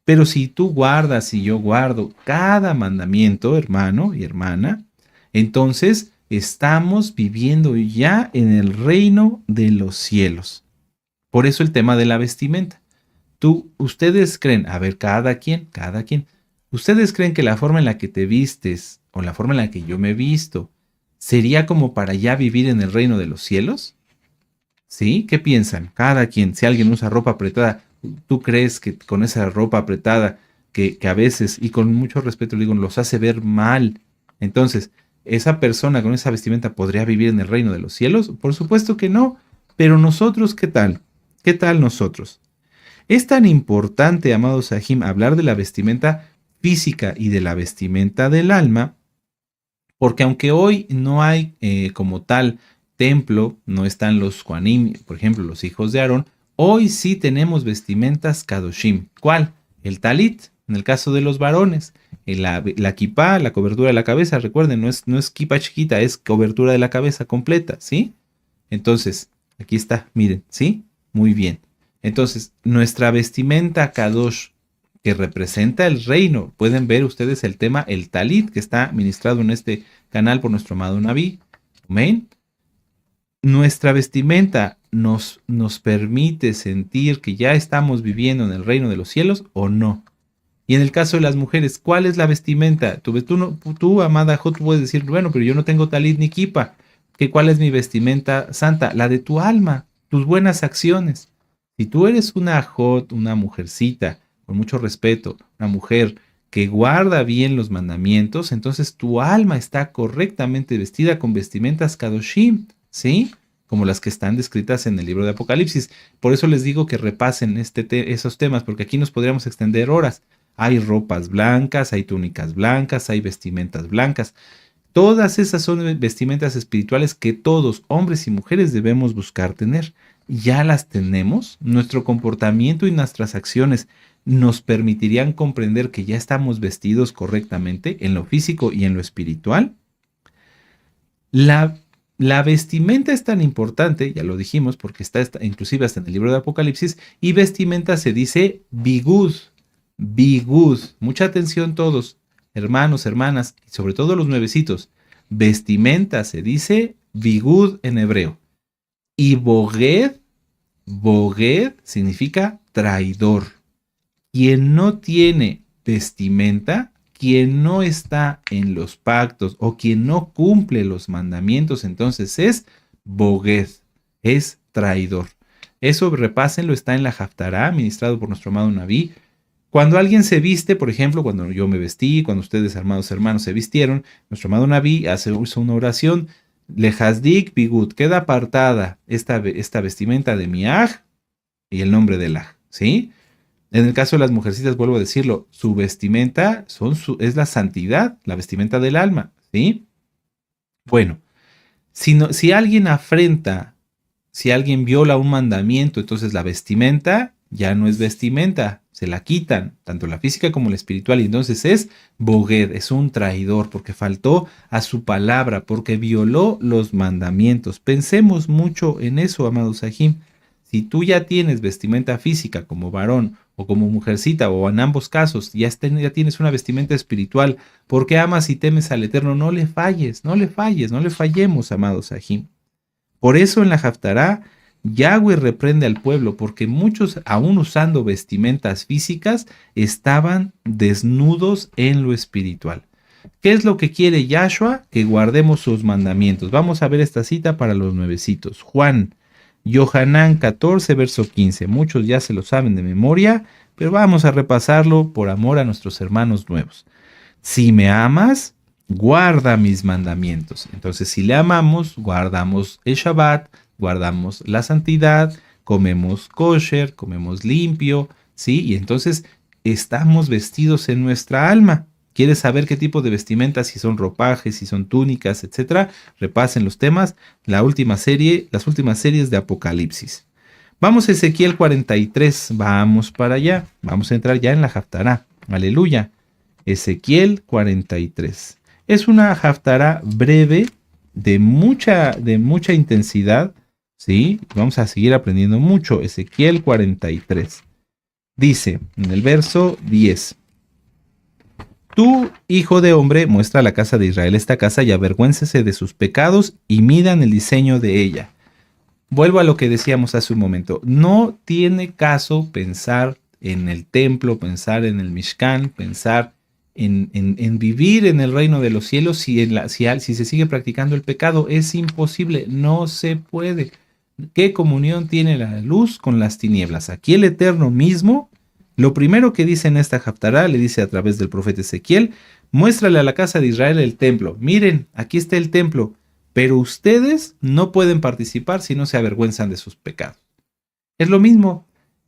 S1: Pero si tú guardas y yo guardo cada mandamiento, hermano y hermana, entonces estamos viviendo ya en el reino de los cielos. Por eso el tema de la vestimenta. Ustedes creen, a ver, cada quien, ¿ustedes creen que la forma en la que te vistes o la forma en la que yo me visto sería como para ya vivir en el reino de los cielos? ¿Sí? ¿Qué piensan? Cada quien, si alguien usa ropa apretada, ¿tú crees que con esa ropa apretada que a veces, y con mucho respeto le digo, los hace ver mal? Entonces, ¿esa persona con esa vestimenta podría vivir en el reino de los cielos? Por supuesto que no. Pero nosotros, ¿qué tal? ¿Qué tal nosotros? Es tan importante, amados Sahim, hablar de la vestimenta física y de la vestimenta del alma, porque aunque hoy no hay como tal templo, no están los Kohanim, por ejemplo, los hijos de Aarón, hoy sí tenemos vestimentas Kadoshim. ¿Cuál? El talit, en el caso de los varones, la kipá, la cobertura de la cabeza, recuerden, no es kipá chiquita, es cobertura de la cabeza completa, ¿sí? Entonces, aquí está, miren, ¿sí? Muy bien. Entonces, nuestra vestimenta Kadosh, que representa el reino, pueden ver ustedes el tema, el talit, que está ministrado en este canal por nuestro amado Naví. Amén. Nuestra vestimenta nos permite sentir que ya estamos viviendo en el reino de los cielos o no. Y en el caso de las mujeres, ¿cuál es la vestimenta? Tú amada Jot, puedes decir, bueno, pero yo no tengo talit ni kipa. ¿Cuál es mi vestimenta santa? La de tu alma, tus buenas acciones. Si tú eres una Jot, una mujercita, con mucho respeto, una mujer que guarda bien los mandamientos, entonces tu alma está correctamente vestida con vestimentas Kadoshim, ¿sí? Como las que están descritas en el libro de Apocalipsis. Por eso les digo que repasen esos temas, porque aquí nos podríamos extender horas. Hay ropas blancas, hay túnicas blancas, hay vestimentas blancas. Todas esas son vestimentas espirituales que todos, hombres y mujeres, debemos buscar tener. Ya las tenemos. Nuestro comportamiento y nuestras acciones nos permitirían comprender que ya estamos vestidos correctamente en lo físico y en lo espiritual. La vestimenta es tan importante, ya lo dijimos, porque está inclusive hasta en el libro de Apocalipsis, y vestimenta se dice bigud, bigud. Mucha atención todos, hermanos, hermanas, y sobre todo los nuevecitos. Vestimenta se dice bigud en hebreo. Y boged significa traidor. Quien no tiene vestimenta, quien no está en los pactos o quien no cumple los mandamientos, entonces es boged, es traidor. Eso repásenlo, está en la Haftará, ministrado por nuestro amado Naví. Cuando alguien se viste, por ejemplo, cuando yo me vestí, cuando ustedes, amados hermanos, se vistieron, nuestro amado Naví hizo una oración, Lehazdik bigud, queda apartada esta vestimenta de mi aj y el nombre del aj, ¿sí? En el caso de las mujercitas, vuelvo a decirlo, su vestimenta es la santidad, la vestimenta del alma, ¿sí? Bueno, si alguien afrenta, si alguien viola un mandamiento, entonces la vestimenta ya no es vestimenta, se la quitan, tanto la física como la espiritual, y entonces es boged, es un traidor, porque faltó a su palabra, porque violó los mandamientos. Pensemos mucho en eso, amados Sahim. Si tú ya tienes vestimenta física como varón o como mujercita, o en ambos casos ya tienes una vestimenta espiritual, porque amas y temes al Eterno, no le falles, no le falles, no le fallemos, amados Sahim. Por eso en la Haftará, Yahweh reprende al pueblo, porque muchos, aún usando vestimentas físicas, estaban desnudos en lo espiritual. ¿Qué es lo que quiere Yahshua? Que guardemos sus mandamientos. Vamos a ver esta cita para los nuevecitos. Juan, Yohanan 14, verso 15. Muchos ya se lo saben de memoria, pero vamos a repasarlo por amor a nuestros hermanos nuevos. Si me amas, guarda mis mandamientos. Entonces, si le amamos, guardamos el Shabbat, guardamos la santidad, comemos kosher, comemos limpio, ¿sí? Y entonces estamos vestidos en nuestra alma. ¿Quieres saber qué tipo de vestimenta, si son ropajes, si son túnicas, etcétera? Repasen los temas, las últimas series de Apocalipsis. Vamos a Ezequiel 43, vamos para allá, vamos a entrar ya en la Haftará. Aleluya. Ezequiel 43. Es una Haftará breve, de mucha intensidad, ¿sí? Vamos a seguir aprendiendo mucho. Ezequiel 43. Dice en el verso 10. Tú, hijo de hombre, muestra a la casa de Israel esta casa y avergüéncese de sus pecados y midan el diseño de ella. Vuelvo a lo que decíamos hace un momento. No tiene caso pensar en el templo, pensar en el Mishkan, pensar en vivir en el reino de los cielos si se sigue practicando el pecado. Es imposible, no se puede. ¿Qué comunión tiene la luz con las tinieblas? Aquí el Eterno mismo, lo primero que dice en esta Haftará, le dice a través del profeta Ezequiel: muéstrale a la casa de Israel el templo. Miren, aquí está el templo, pero ustedes no pueden participar si no se avergüenzan de sus pecados. Es lo mismo.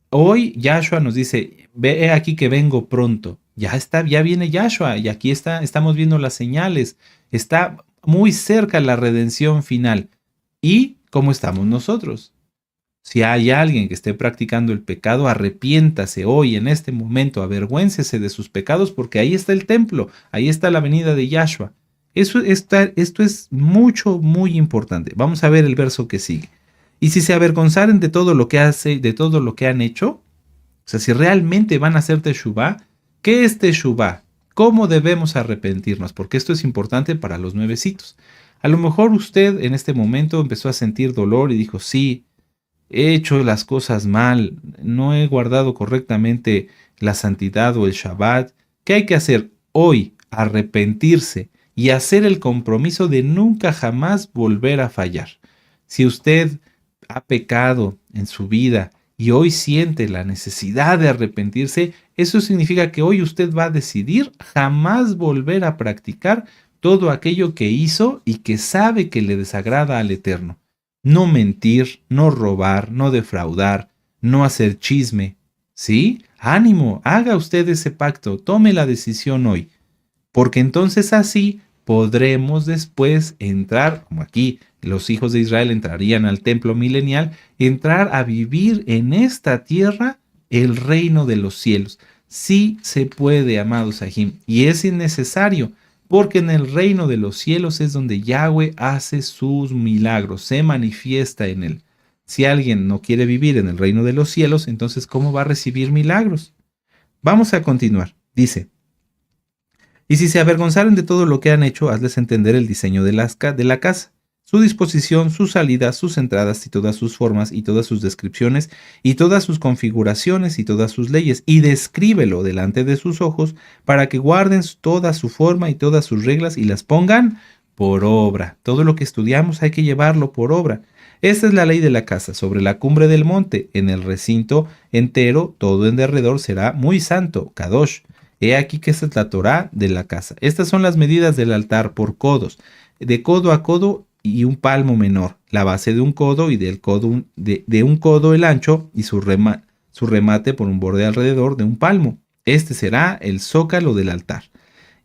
S1: Hoy Yahshua nos dice: ve aquí que vengo pronto. Ya viene Yahshua y aquí estamos viendo las señales. Está muy cerca la redención final. ¿Y cómo estamos nosotros? Si hay alguien que esté practicando el pecado, arrepiéntase hoy, en este momento, avergüéncese de sus pecados, porque ahí está el templo, ahí está la venida de Yahshua. Esto es muy importante. Vamos a ver el verso que sigue. Y si se avergonzaren de todo lo que hace, de todo lo que han hecho, o sea, si realmente van a hacer teshuvá, ¿qué es teshuvá? ¿Cómo debemos arrepentirnos? Porque esto es importante para los nuevecitos. A lo mejor usted en este momento empezó a sentir dolor y dijo: sí, he hecho las cosas mal, no he guardado correctamente la santidad o el Shabbat. ¿Qué hay que hacer hoy? Arrepentirse y hacer el compromiso de nunca jamás volver a fallar. Si usted ha pecado en su vida y hoy siente la necesidad de arrepentirse, eso significa que hoy usted va a decidir jamás volver a practicar todo aquello que hizo y que sabe que le desagrada al Eterno. No mentir, no robar, no defraudar, no hacer chisme. ¿Sí? Ánimo, haga usted ese pacto, tome la decisión hoy, porque entonces así podremos después entrar, como aquí los hijos de Israel entrarían al templo milenial, entrar a vivir en esta tierra el reino de los cielos. Sí se puede, amados Sahim, y es innecesario, porque en el reino de los cielos es donde Yahweh hace sus milagros, se manifiesta en él. Si alguien no quiere vivir en el reino de los cielos, entonces ¿cómo va a recibir milagros? Vamos a continuar. Dice: y si se avergonzaren de todo lo que han hecho, hazles entender el diseño de la casa, su disposición, sus salidas, sus entradas y todas sus formas y todas sus descripciones y todas sus configuraciones y todas sus leyes, y descríbelo delante de sus ojos para que guarden toda su forma y todas sus reglas y las pongan por obra. Todo lo que estudiamos hay que llevarlo por obra. Esta es la ley de la casa. Sobre la cumbre del monte, en el recinto entero, todo en derredor será muy santo, Kadosh. He aquí que esta es la Torá de la casa. Estas son las medidas del altar por codos, de codo a codo y un palmo menor, la base de un codo y del codo de un codo el ancho y su remate por un borde alrededor de un palmo. Este será el zócalo del altar.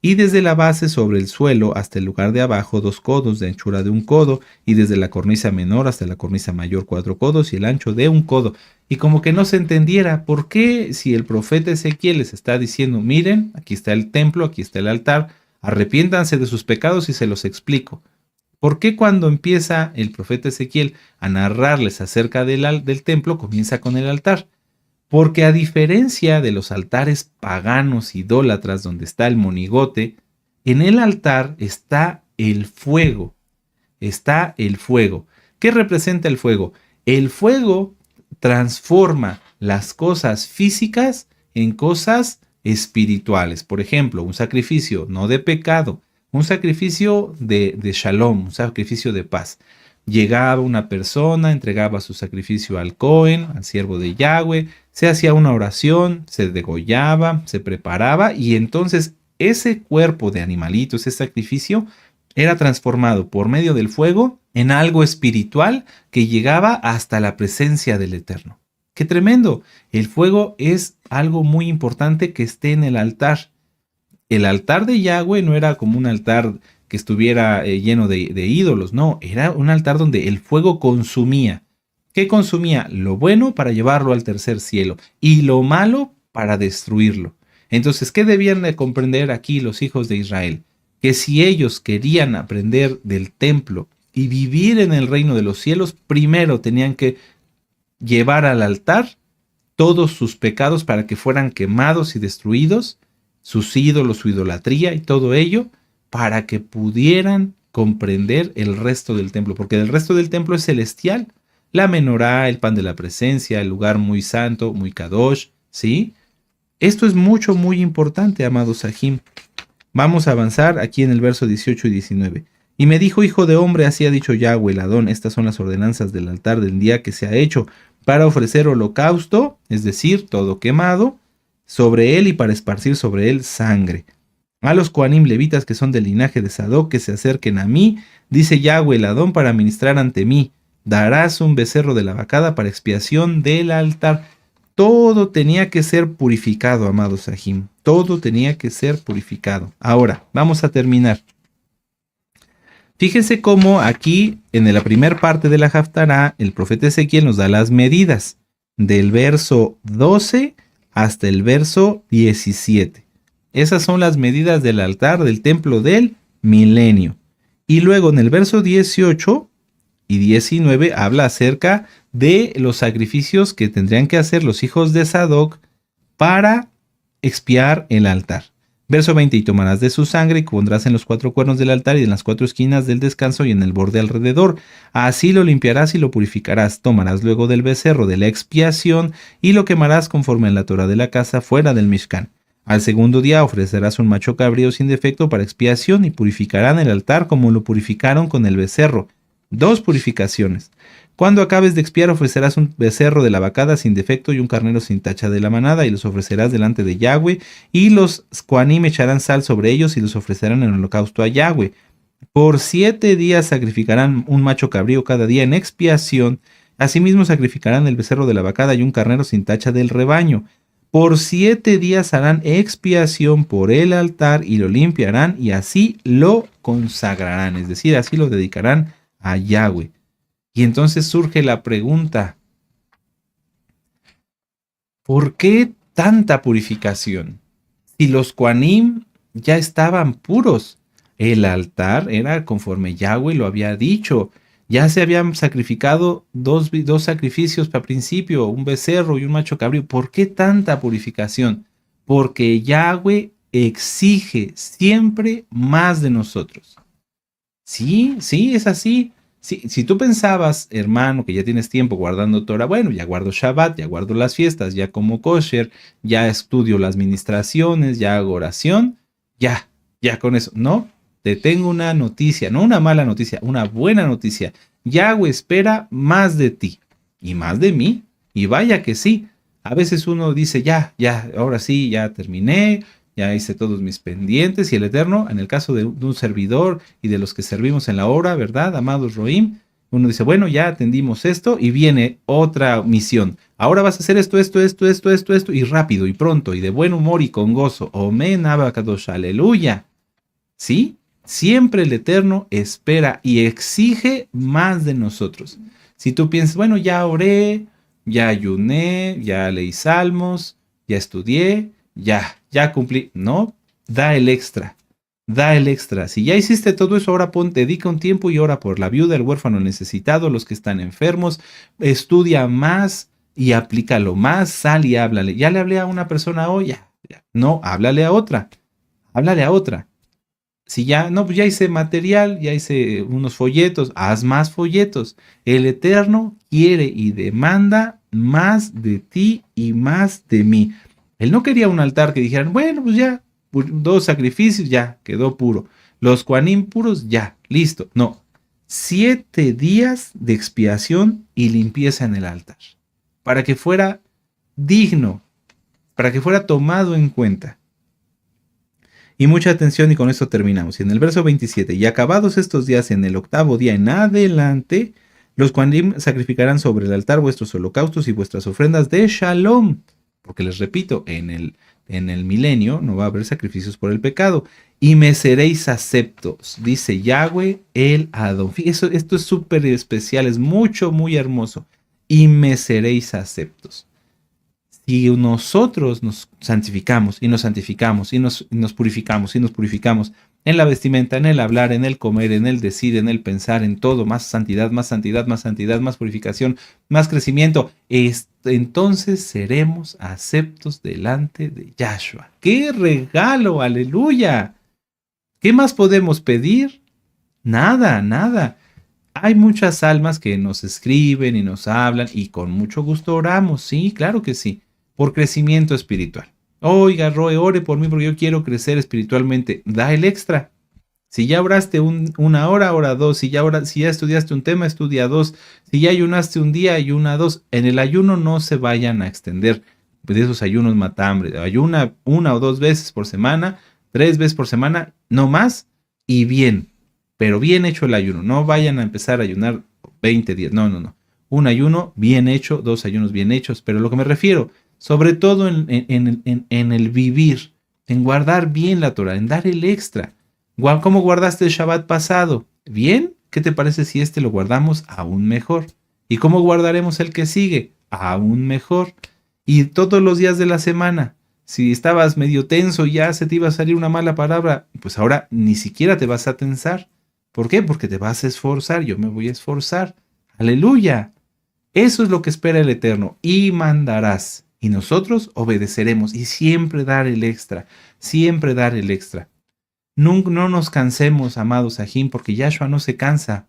S1: Y desde la base sobre el suelo hasta el lugar de abajo 2 codos de anchura de un codo, y desde la cornisa menor hasta la cornisa mayor 4 codos y el ancho de un codo. Y como que no se entendiera por qué, si el profeta Ezequiel les está diciendo: miren, aquí está el templo, aquí está el altar, arrepiéntanse de sus pecados y se los explico. ¿Por qué cuando empieza el profeta Ezequiel a narrarles acerca del templo, comienza con el altar? Porque a diferencia de los altares paganos idólatras donde está el monigote, en el altar está el fuego. Está el fuego. ¿Qué representa el fuego? El fuego transforma las cosas físicas en cosas espirituales. Por ejemplo, un sacrificio no de pecado, un sacrificio de shalom, un sacrificio de paz. Llegaba una persona, entregaba su sacrificio al Cohen, al siervo de Yahweh, se hacía una oración, se degollaba, se preparaba y entonces ese cuerpo de animalito, ese sacrificio, era transformado por medio del fuego en algo espiritual que llegaba hasta la presencia del Eterno. ¡Qué tremendo! El fuego es algo muy importante que esté en el altar. El altar de Yahweh no era como un altar que estuviera lleno de ídolos, no, era un altar donde el fuego consumía. ¿Qué consumía? Lo bueno para llevarlo al tercer cielo y lo malo para destruirlo. Entonces, ¿qué debían de comprender aquí los hijos de Israel? Que si ellos querían aprender del templo y vivir en el reino de los cielos, primero tenían que llevar al altar todos sus pecados para que fueran quemados y destruidos, sus ídolos, su idolatría y todo ello, para que pudieran comprender el resto del templo, porque el resto del templo es celestial. La menorá, el pan de la presencia, el lugar muy santo, muy kadosh, ¿sí? Esto es muy importante, amados Sahim. Vamos a avanzar aquí en el verso 18 y 19. Y me dijo, hijo de hombre, así ha dicho Yahweh el Adón, estas son las ordenanzas del altar del día que se ha hecho para ofrecer holocausto, es decir, todo quemado, sobre él y para esparcir sobre él sangre. A los Coanim levitas que son del linaje de Sadoc que se acerquen a mí, dice Yahweh el Adón, para ministrar ante mí. Darás un becerro de la vacada para expiación del altar. Todo tenía que ser purificado, amados Sahim. Todo tenía que ser purificado. Ahora, vamos a terminar. Fíjense cómo aquí, en la primera parte de la Haftará, el profeta Ezequiel nos da las medidas, del verso 12 hasta el verso 17. Esas son las medidas del altar del templo del milenio. Y luego en el verso 18 y 19 habla acerca de los sacrificios que tendrían que hacer los hijos de Sadoc para expiar el altar. Verso 20, y tomarás de su sangre y pondrás en los 4 cuernos del altar y en las 4 esquinas del descanso y en el borde alrededor. Así lo limpiarás y lo purificarás. Tomarás luego del becerro de la expiación y lo quemarás conforme a la Torah de la casa fuera del Mishkan. Al segundo día ofrecerás un macho cabrío sin defecto para expiación y purificarán el altar como lo purificaron con el becerro. 2 purificaciones. Cuando acabes de expiar ofrecerás un becerro de la vacada sin defecto y un carnero sin tacha de la manada y los ofrecerás delante de Yahweh y los Coanim echarán sal sobre ellos y los ofrecerán en holocausto a Yahweh. Por 7 días sacrificarán un macho cabrío cada día en expiación. Asimismo sacrificarán el becerro de la vacada y un carnero sin tacha del rebaño. Por 7 días harán expiación por el altar y lo limpiarán y así lo consagrarán, es decir, así lo dedicarán a Yahweh. Y entonces surge la pregunta, ¿por qué tanta purificación? Si los Coanim ya estaban puros, el altar era conforme Yahweh lo había dicho, ya se habían sacrificado dos sacrificios para principio, un becerro y un macho cabrío. ¿Por qué tanta purificación? Porque Yahweh exige siempre más de nosotros. Sí, es así. Si tú pensabas, hermano, que ya tienes tiempo guardando Torah, bueno, ya guardo Shabbat, ya guardo las fiestas, ya como kosher, ya estudio las ministraciones, ya hago oración, ya con eso. No, te tengo una noticia, no una mala noticia, una buena noticia. Yahweh espera más de ti y más de mí. Y vaya que sí. A veces uno dice, ya, ahora sí, ya terminé, ya hice todos mis pendientes y el Eterno, en el caso de un servidor y de los que servimos en la obra, ¿verdad, amados Roim? Uno dice, bueno, ya atendimos esto y viene otra misión. Ahora vas a hacer esto, y rápido y pronto y de buen humor y con gozo. Omen Abacadosh, aleluya. ¿Sí? Siempre el Eterno espera y exige más de nosotros. Si tú piensas, bueno, ya oré, ya ayuné, ya leí salmos, ya estudié, ya cumplí. No, da el extra. da el extra. Si ya hiciste todo eso, ahora dedica un tiempo y ora por la viuda, el huérfano necesitado, los que están enfermos. Estudia más y aplícalo más. Sal y háblale. Ya le hablé a una persona hoy. Ya. No, háblale a otra. Háblale a otra. Si ya, no, pues ya hice material, ya hice unos folletos, haz más folletos. El Eterno quiere y demanda más de ti y más de mí. Él no quería un altar que dijeran, bueno, pues ya, 2 sacrificios, ya, quedó puro. Los Kohanim puros, ya, listo. No, 7 días de expiación y limpieza en el altar. Para que fuera digno, para que fuera tomado en cuenta. Y mucha atención y con esto terminamos. Y en el verso 27, y acabados estos días en el 8º día en adelante, los Kohanim sacrificarán sobre el altar vuestros holocaustos y vuestras ofrendas de Shalom. Porque les repito, en el milenio no va a haber sacrificios por el pecado. Y me seréis aceptos, dice Yahweh el Adón. Esto es súper especial, es muy hermoso. Y me seréis aceptos. Si nosotros nos santificamos y nos santificamos y nos purificamos y nos purificamos en la vestimenta, en el hablar, en el comer, en el decir, en el pensar, en todo, más santidad, más santidad, más santidad, más purificación, más crecimiento, entonces seremos aceptos delante de Yahshua. ¡Qué regalo! ¡Aleluya! ¿Qué más podemos pedir? Nada. Hay muchas almas que nos escriben y nos hablan y con mucho gusto oramos, sí, claro que sí, por crecimiento espiritual. Oiga, Roe, ore por mí porque yo quiero crecer espiritualmente. Da el extra. Si ya oraste una hora, ora 2. Si ya estudiaste un tema, estudia 2. Si ya ayunaste un día, ayuna 2. En el ayuno no se vayan a extender. Pues esos ayunos mata hambre. Ayuna 1 o 2 veces por semana, 3 veces por semana, no más, y bien. Pero bien hecho el ayuno. No vayan a empezar a ayunar 20 días. No. Un ayuno bien hecho, 2 ayunos bien hechos. Pero lo que me refiero, sobre todo en el vivir, en guardar bien la Torah, en dar el extra. ¿Cómo guardaste el Shabbat pasado? ¿Bien? ¿Qué te parece si este lo guardamos aún mejor? ¿Y cómo guardaremos el que sigue? Aún mejor. Y todos los días de la semana, si estabas medio tenso y ya se te iba a salir una mala palabra, pues ahora ni siquiera te vas a tensar. ¿Por qué? Porque te vas a esforzar. Yo me voy a esforzar. ¡Aleluya! Eso es lo que espera el Eterno. Y mandarás. Y nosotros obedeceremos. Y siempre dar el extra. Siempre dar el extra. No nos cansemos, amados Sahim, porque Yahshua no se cansa.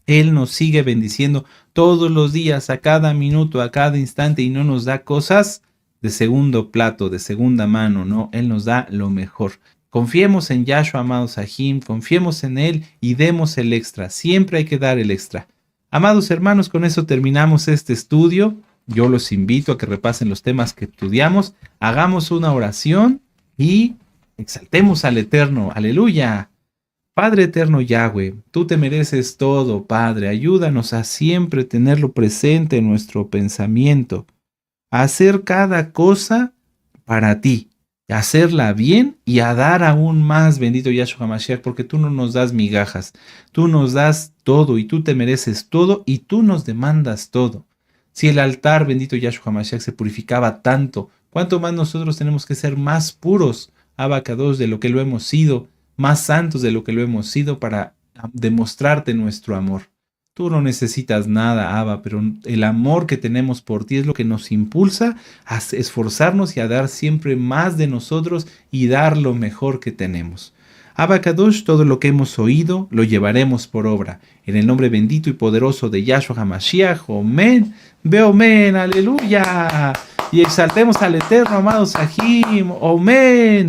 S1: Él nos sigue bendiciendo todos los días, a cada minuto, a cada instante, y no nos da cosas de segundo plato, de segunda mano, no. Él nos da lo mejor. Confiemos en Yahshua, amados Sahim, confiemos en Él y demos el extra. Siempre hay que dar el extra. Amados hermanos, con eso terminamos este estudio. Yo los invito a que repasen los temas que estudiamos, hagamos una oración y exaltemos al Eterno. ¡Aleluya! Padre eterno Yahweh, tú te mereces todo, Padre. Ayúdanos a siempre tenerlo presente en nuestro pensamiento, a hacer cada cosa para ti, a hacerla bien y a dar aún más, bendito Yahshua HaMashiach, porque tú no nos das migajas, tú nos das todo y tú te mereces todo y tú nos demandas todo. Si el altar, bendito Yahshua HaMashiach, se purificaba tanto, ¿cuánto más nosotros tenemos que ser más puros, Abacados, de lo que lo hemos sido, más santos de lo que lo hemos sido para demostrarte nuestro amor? Tú no necesitas nada, Abba, pero el amor que tenemos por ti es lo que nos impulsa a esforzarnos y a dar siempre más de nosotros y dar lo mejor que tenemos. Abba Kadosh, todo lo que hemos oído lo llevaremos por obra. En el nombre bendito y poderoso de Yahshua HaMashiach, Omen, Beomen, aleluya. Y exaltemos al Eterno, amados Sahim, Omen.